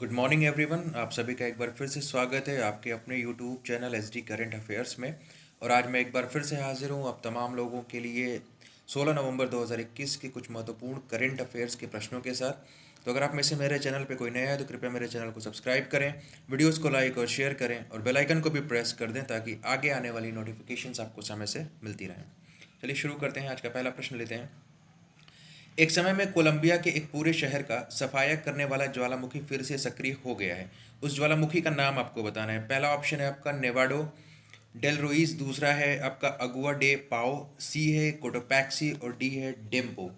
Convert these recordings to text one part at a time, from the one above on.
Good morning everyone. आप सभी का एक बार फिर से स्वागत है आपके अपने YouTube channel SD current affairs में। और आज मैं एक बार फिर से हाजिर हूँ आप तमाम लोगों के लिए 16 नवंबर 2021 के कुछ महत्वपूर्ण करंट अफेयर्स के प्रश्नों के साथ। तो अगर आप में से मेरे चैनल पे कोई नया है तो कृपया मेरे चैनल को सब्सक्राइब करें, वीडियोस को लाइक और शेयर करें और बेल आइकन को भी प्रेस कर दें ताकि आगे आने वाली नोटिफिकेशंस आपको समय से मिलती रहें। चलिए शुरू करते हैं। आज का पहला प्रश्न लेते हैं। एक समय में कोलंबिया के एक पूरे शहर का सफाया करने वाला ज्वालामुखी फिर से सक्रिय हो गया है। उस ज्वालामुखी का नाम आपको बताना है। पहला ऑप्शन है आपका नेवाडो डेल रुइस, दूसरा है आपका अगुआ डे पाओ, सी है कोटोपैक्सी और डी है डेम्पो।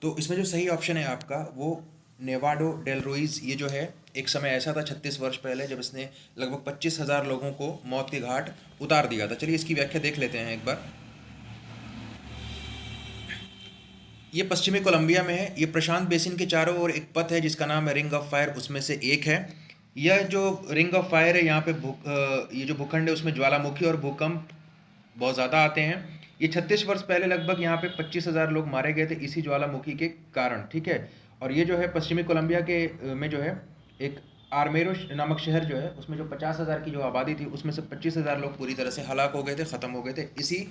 तो इसमें जो सही ऑप्शन है आपका वो नेवाडो डेल रुइस। ये जो है एक समय ऐसा था 36 वर्ष पहले जब इसने लगभग 25,000 लोगों को मौत के घाट उतार दिया था। चलिए इसकी व्याख्या देख लेते हैं एक बार। ये पश्चिमी कोलंबिया में है। ये प्रशांत बेसिन के चारों ओर एक पथ है जिसका नाम है रिंग ऑफ फायर, उसमें से एक है। यह जो रिंग ऑफ फायर है यहाँ पे ये जो भूखंड है उसमें ज्वालामुखी और भूकंप बहुत ज़्यादा आते हैं। ये 36 वर्ष पहले लगभग यहाँ पे 25,000 लोग मारे गए थे इसी ज्वालामुखी के कारण, ठीक है। और ये जो है पश्चिमी कोलंबिया के में जो है एक आर्मेरो नामक शहर जो है उसमें जो 50,000 की जो आबादी थी उसमें से 25,000 लोग पूरी तरह से हलाक हो गए थे, ख़त्म हो गए थे इसी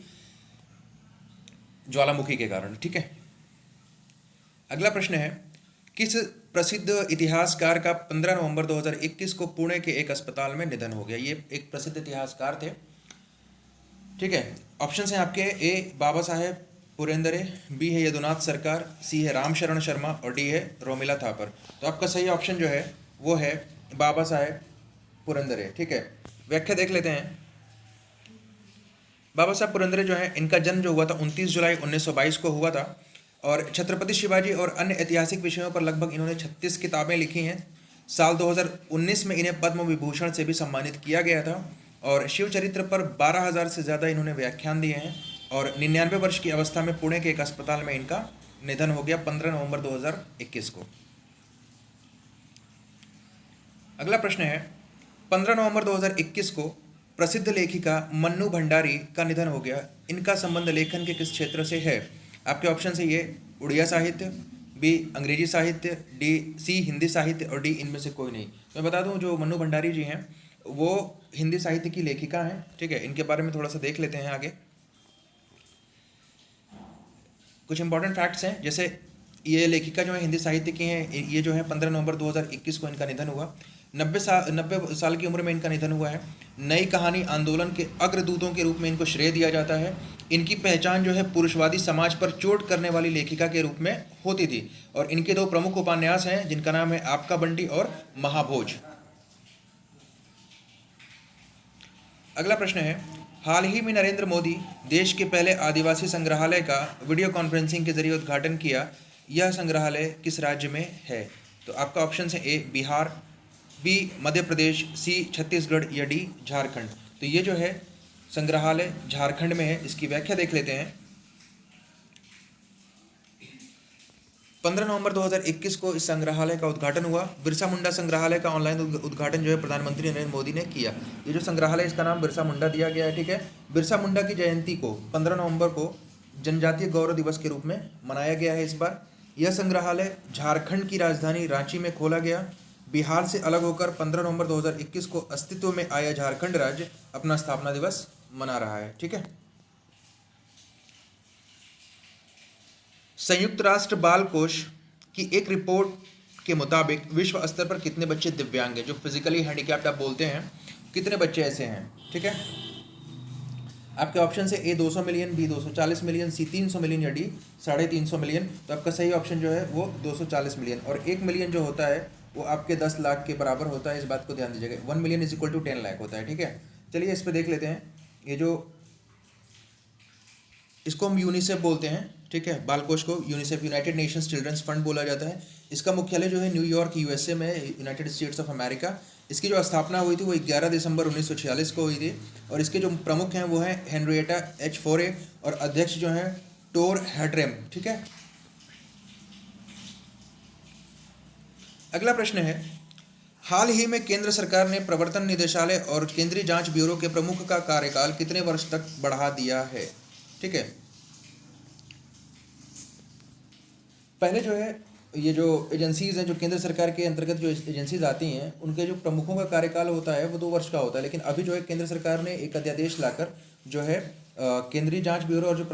ज्वालामुखी के कारण, ठीक है। अगला प्रश्न है, किस प्रसिद्ध इतिहासकार का 15 नवंबर 2021 को पुणे के एक अस्पताल में निधन हो गया। ये एक प्रसिद्ध इतिहासकार थे, ठीक है। ऑप्शन हैं आपके ए बाबा साहेब पुरेंदरे, बी है यदुनाथ सरकार, सी है रामशरण शर्मा और डी है रोमिला थापर। तो आपका सही ऑप्शन जो है वो है बाबा साहेब पुरंदरे, ठीक है। व्याख्या देख लेते हैं। बाबा साहब पुरंदरे जो है इनका जन्म जो हुआ था 29 जुलाई 1922 को हुआ था और छत्रपति शिवाजी और अन्य ऐतिहासिक विषयों पर लगभग इन्होंने 36 किताबें लिखी हैं। साल 2019 में इन्हें पद्म विभूषण से भी सम्मानित किया गया था और शिव चरित्र पर 12,000 से ज़्यादा इन्होंने व्याख्यान दिए हैं और 99 वर्ष की अवस्था में पुणे के एक अस्पताल में इनका निधन हो गया 15 नवंबर 2021 को। अगला प्रश्न है, 15 नवंबर 2021 को प्रसिद्ध लेखिका मन्नू भंडारी का निधन हो गया। इनका संबंध लेखन के किस क्षेत्र से है। आपके ऑप्शन है ये उड़िया साहित्य, बी अंग्रेजी साहित्य, सी हिंदी साहित्य और डी इनमें से कोई नहीं। तो मैं बता दूं जो मन्नू भंडारी जी हैं वो हिंदी साहित्य की लेखिका हैं, ठीक है। इनके बारे में थोड़ा सा देख लेते हैं आगे। कुछ इंपॉर्टेंट फैक्ट्स हैं, जैसे ये लेखिका जो है हिंदी साहित्य की हैं। ये जो है 15 नवंबर 2021 को इनका निधन हुआ। 90 साल की उम्र में इनका निधन हुआ है। नई कहानी आंदोलन के अग्रदूतों के रूप में इनको श्रेय दिया जाता है। इनकी पहचान जो है पुरुषवादी समाज पर चोट करने वाली लेखिका के रूप में होती थी और इनके दो प्रमुख उपन्यास हैं जिनका नाम है आपका बंटी और महाभोज। अगला प्रश्न है, हाल ही में नरेंद्र मोदी देश के पहले आदिवासी संग्रहालय का वीडियो कॉन्फ्रेंसिंग के जरिए उद्घाटन किया। यह संग्रहालय किस राज्य में है। तो आपका ऑप्शन है ए बिहार, बी मध्य प्रदेश, सी छत्तीसगढ़ या डी झारखंड। तो ये जो है संग्रहालय झारखंड में है। इसकी व्याख्या देख लेते हैं। 15 नवंबर 2021 को इस संग्रहालय का उद्घाटन हुआ। बिरसा मुंडा संग्रहालय का ऑनलाइन उद्घाटन जो है प्रधानमंत्री नरेंद्र मोदी ने किया। ये जो संग्रहालय इसका नाम बिरसा मुंडा दिया गया है, ठीक है। बिरसा मुंडा की जयंती को 15 नवंबर को जनजातीय गौरव दिवस के रूप में मनाया गया है इस बार। यह संग्रहालय झारखंड की राजधानी रांची में खोला गया। बिहार से अलग होकर 15 नवंबर 2021 को अस्तित्व में आया झारखंड राज्य अपना स्थापना दिवस मना रहा है, ठीक है। संयुक्त राष्ट्र बाल कोष की एक रिपोर्ट के मुताबिक विश्व स्तर पर कितने बच्चे दिव्यांग हैं, जो फिजिकली हैंडीकैप्ड आप बोलते हैं, कितने बच्चे ऐसे हैं, ठीक है। आपके ऑप्शन से ए 200 मिलियन, बी 240 मिलियन, सी 300 मिलियन या डी 350 मिलियन। तो आपका सही ऑप्शन जो है वो 240 मिलियन और 1 मिलियन जो होता है वो आपके 10 लाख के बराबर होता है। इस बात को ध्यान दीजिएगा। 1 million is equal to 10 lakh होता है, ठीक है। चलिए इस पर देख लेते हैं। ये जो इसको हम यूनिसेफ बोलते हैं, ठीक है। बाल कोष को UNICEF United Nations Children's Fund बोला जाता है। इसका मुख्यालय जो है न्यूयॉर्क यूएसए में, यूनाइटेड स्टेट्स ऑफ अमेरिका। इसकी जो स्थापना हुई थी वो 11 दिसंबर 1946 को हुई थी और इसके जो प्रमुख हैं वो हैं हेनरिएटा एच फोरे और अध्यक्ष जो हैं टोर हैड्रेम, ठीक है। अगला प्रश्न है, हाल ही में केंद्र सरकार ने प्रवर्तन निदेशालय और केंद्रीय जांच ब्यूरो के प्रमुख का कार्यकाल कितने वर्ष तक बढ़ा दिया है, ठीक है। पहले जो है ये जो एजेंसीज़ हैं, जो केंद्र सरकार के अंतर्गत जो एजेंसीज आती हैं, उनके जो प्रमुखों का कार्यकाल होता है वो 2 वर्ष का होता है। लेकिन अभी जो है केंद्र सरकार ने एक अध्यादेश लाकर जो है केंद्रीय जांच ब्यूरो और जो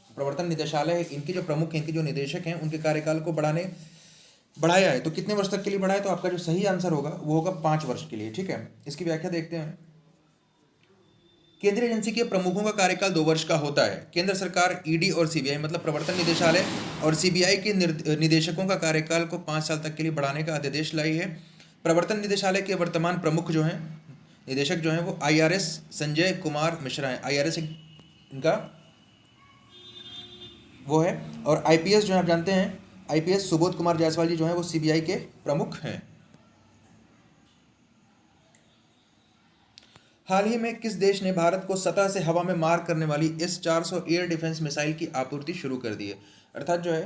प्रवर्तन निदेशालय है, इनके जो प्रमुख हैं, इनके जो निदेशक हैं, उनके कार्यकाल को बढ़ाया है। तो कितने वर्ष तक के लिए बढ़ाया? तो आपका जो सही आंसर होगा वो होगा 5 वर्ष के लिए। ठीक है, इसकी व्याख्या देखते हैं। केंद्रीय एजेंसी के प्रमुखों का कार्यकाल 2 वर्ष का होता है। केंद्र सरकार ईडी और सीबीआई मतलब प्रवर्तन निदेशालय और सीबीआई के निदेशकों का कार्यकाल को 5 साल तक के लिए बढ़ाने का अध्यादेश लाई है। प्रवर्तन निदेशालय के वर्तमान प्रमुख जो हैं, निदेशक जो हैं, वो IRS संजय कुमार मिश्रा हैं। IRS इनका वो है। और IPS जो है आप जानते हैं, IPS सुबोध कुमार जायसवाल जी जो हैं वो CBI के प्रमुख हैं। हाल ही में किस देश ने भारत को सतह से हवा में मार करने वाली S-400 एयर डिफेंस मिसाइल की आपूर्ति शुरू कर दी है? अर्थात जो है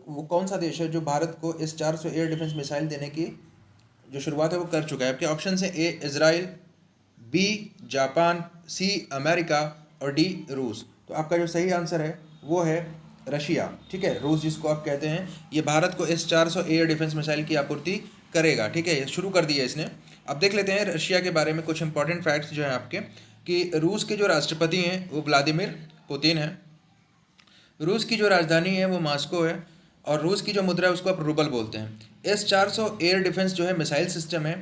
वो कौन सा देश है जो भारत को S-400 एयर डिफेंस मिसाइल देने की जो शुरुआत है वो कर चुका है? आपके ऑप्शन है A Israel, B Japan, C America और D रूस। तो आपका जो सही आंसर है वो है रशिया। ठीक है, रूस जिसको आप कहते हैं, ये भारत को S-400 एयर डिफेंस मिसाइल की आपूर्ति करेगा। ठीक है, ये शुरू कर दिया इसने। अब देख लेते हैं रशिया के बारे में कुछ इंपॉर्टेंट फैक्ट्स जो हैं आपके, कि रूस के जो राष्ट्रपति हैं वो व्लादिमीर पुतिन हैं। रूस की जो राजधानी है वो मॉस्को है और रूस की जो मुद्रा है उसको आप रूबल बोलते हैं। S-400 एयर डिफेंस जो है मिसाइल सिस्टम है,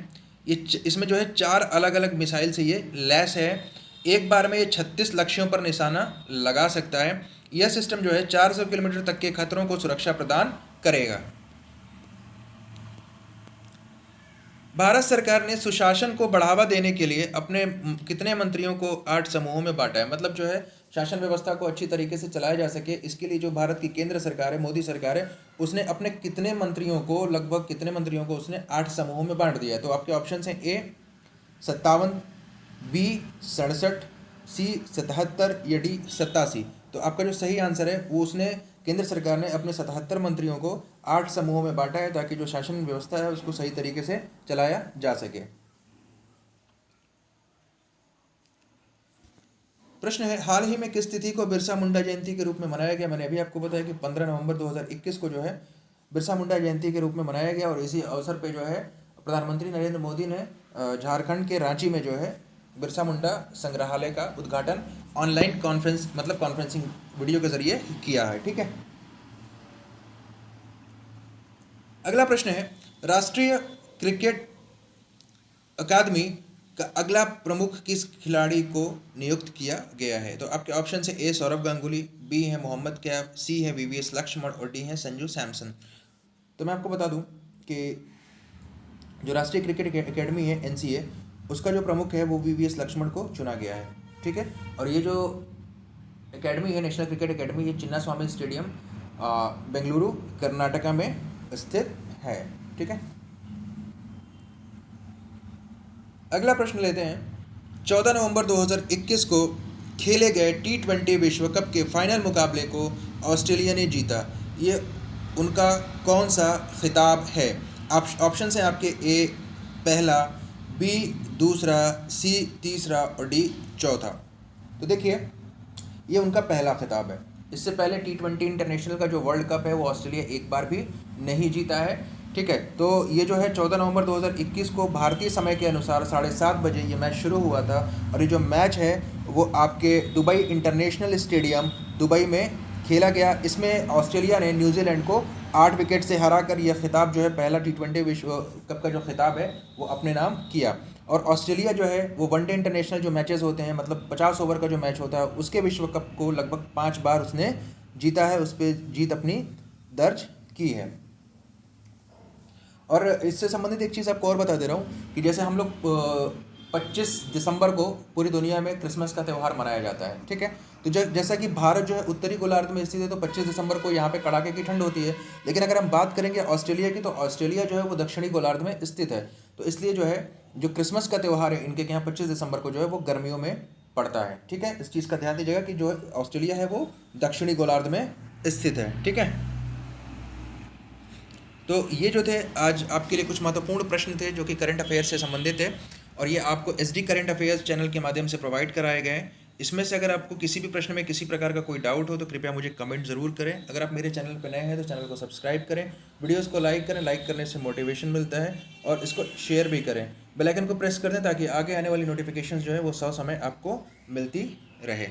ये इसमें जो है 4 अलग अलग मिसाइल से ये लैस है। एक बार में ये 36 लक्ष्यों पर निशाना लगा सकता है। यह सिस्टम जो है 400 किलोमीटर तक के खतरों को सुरक्षा प्रदान करेगा। भारत सरकार ने सुशासन को बढ़ावा देने के लिए अपने कितने मंत्रियों को 8 समूहों में बांटा है? मतलब जो है शासन व्यवस्था को अच्छी तरीके से चलाया जा सके, इसके लिए जो भारत की केंद्र सरकार है, मोदी सरकार है, उसने अपने कितने मंत्रियों को, लगभग कितने मंत्रियों को उसने 8 समूहों में बांट दिया है? तो आपके ऑप्शन हैं A 57, B 67, C 77 या D 87। तो आपका जो सही आंसर है वो उसने, केंद्र सरकार ने अपने 77 मंत्रियों को 8 समूहों में बांटा है ताकि जो शासन व्यवस्था है उसको सही तरीके से चलाया जा सके। प्रश्न है, हाल ही में किस तिथि को बिरसा मुंडा जयंती के रूप में मनाया गया? मैंने अभी आपको बताया कि 15 नवंबर 2021 को जो है बिरसा मुंडा जयंती के रूप में मनाया गया। और इसी अवसर पे जो है प्रधानमंत्री नरेंद्र मोदी ने झारखंड के रांची में जो है बिरसा मुंडा संग्रहालय का उद्घाटन ऑनलाइन कॉन्फ्रेंसिंग वीडियो के जरिए किया है। ठीक है, अगला प्रश्न है, राष्ट्रीय क्रिकेट अकादमी का अगला प्रमुख किस खिलाड़ी को नियुक्त किया गया है? तो आपके ऑप्शन है A सौरव गांगुली, B है मोहम्मद कैफ, C है VVS लक्ष्मण और D है संजू सैमसन। तो मैं आपको बता दूं कि जो राष्ट्रीय क्रिकेट अकेडमी है NCA, उसका जो प्रमुख है वो VVS लक्ष्मण को चुना गया है। ठीक है, और ये जो एकेडमी है, नेशनल क्रिकेट एकेडमी, ये चिन्ना स्वामी स्टेडियम बेंगलुरु कर्नाटका में स्थित है। ठीक है, अगला प्रश्न लेते हैं। 14 नवंबर 2021 को खेले गए T20 विश्व कप के फाइनल मुकाबले को ऑस्ट्रेलिया ने जीता। ये उनका कौन सा खिताब है? ऑप्शन हैं आपके A पहला, B दूसरा, C तीसरा और D चौथा। तो देखिए, ये उनका पहला खिताब है। इससे पहले T20 इंटरनेशनल का जो वर्ल्ड कप है वो ऑस्ट्रेलिया एक बार भी नहीं जीता है। ठीक है, तो ये जो है 14 नवंबर 2021 को भारतीय समय के अनुसार 7:30 बजे ये मैच शुरू हुआ था। और ये जो मैच है वो आपके दुबई इंटरनेशनल स्टेडियम दुबई में खेला गया। इसमें ऑस्ट्रेलिया ने न्यूजीलैंड को 8 विकेट से हराकर यह खिताब जो है, पहला T20 विश्व कप का जो खिताब है वो अपने नाम किया। और ऑस्ट्रेलिया जो है वो वनडे इंटरनेशनल जो मैचेस होते हैं, मतलब 50 ओवर का जो मैच होता है, उसके विश्व कप को लगभग 5 बार उसने जीता है, उस पर जीत अपनी दर्ज की है। और इससे संबंधित एक चीज़ आपको और बता दे रहा हूँ कि जैसे हम लोग 25 दिसंबर को पूरी दुनिया में क्रिसमस का त्यौहार मनाया जाता है। ठीक है, तो जैसा कि भारत जो है उत्तरी गोलार्ध में स्थित है, तो 25 दिसंबर को यहाँ पे कड़ाके की ठंड होती है। लेकिन अगर हम बात करेंगे ऑस्ट्रेलिया की, तो ऑस्ट्रेलिया जो है वो दक्षिणी गोलार्ध में स्थित है। तो इसलिए जो है जो क्रिसमस का त्यौहार है इनके यहाँ 25 दिसंबर को जो है वो गर्मियों में पड़ता है। ठीक है, इस चीज़ का ध्यान दीजिएगा कि जो ऑस्ट्रेलिया है वो दक्षिणी गोलार्ध में स्थित है। ठीक है, तो ये जो थे आज आपके लिए कुछ महत्वपूर्ण प्रश्न थे जो कि करंट अफेयर्स से संबंधित है, और ये आपको SD करंट अफेयर्स चैनल के माध्यम से प्रोवाइड कराए गए हैं। इसमें से अगर आपको किसी भी प्रश्न में किसी प्रकार का कोई डाउट हो तो कृपया मुझे कमेंट ज़रूर करें। अगर आप मेरे चैनल पर नए हैं तो चैनल को सब्सक्राइब करें, वीडियोस को लाइक करें, लाइक करने से मोटिवेशन मिलता है, और इसको शेयर भी करें। बेल आइकन को प्रेस कर दें ताकि आगे आने वाली नोटिफिकेशंस जो है वो सौ समय आपको मिलती रहे।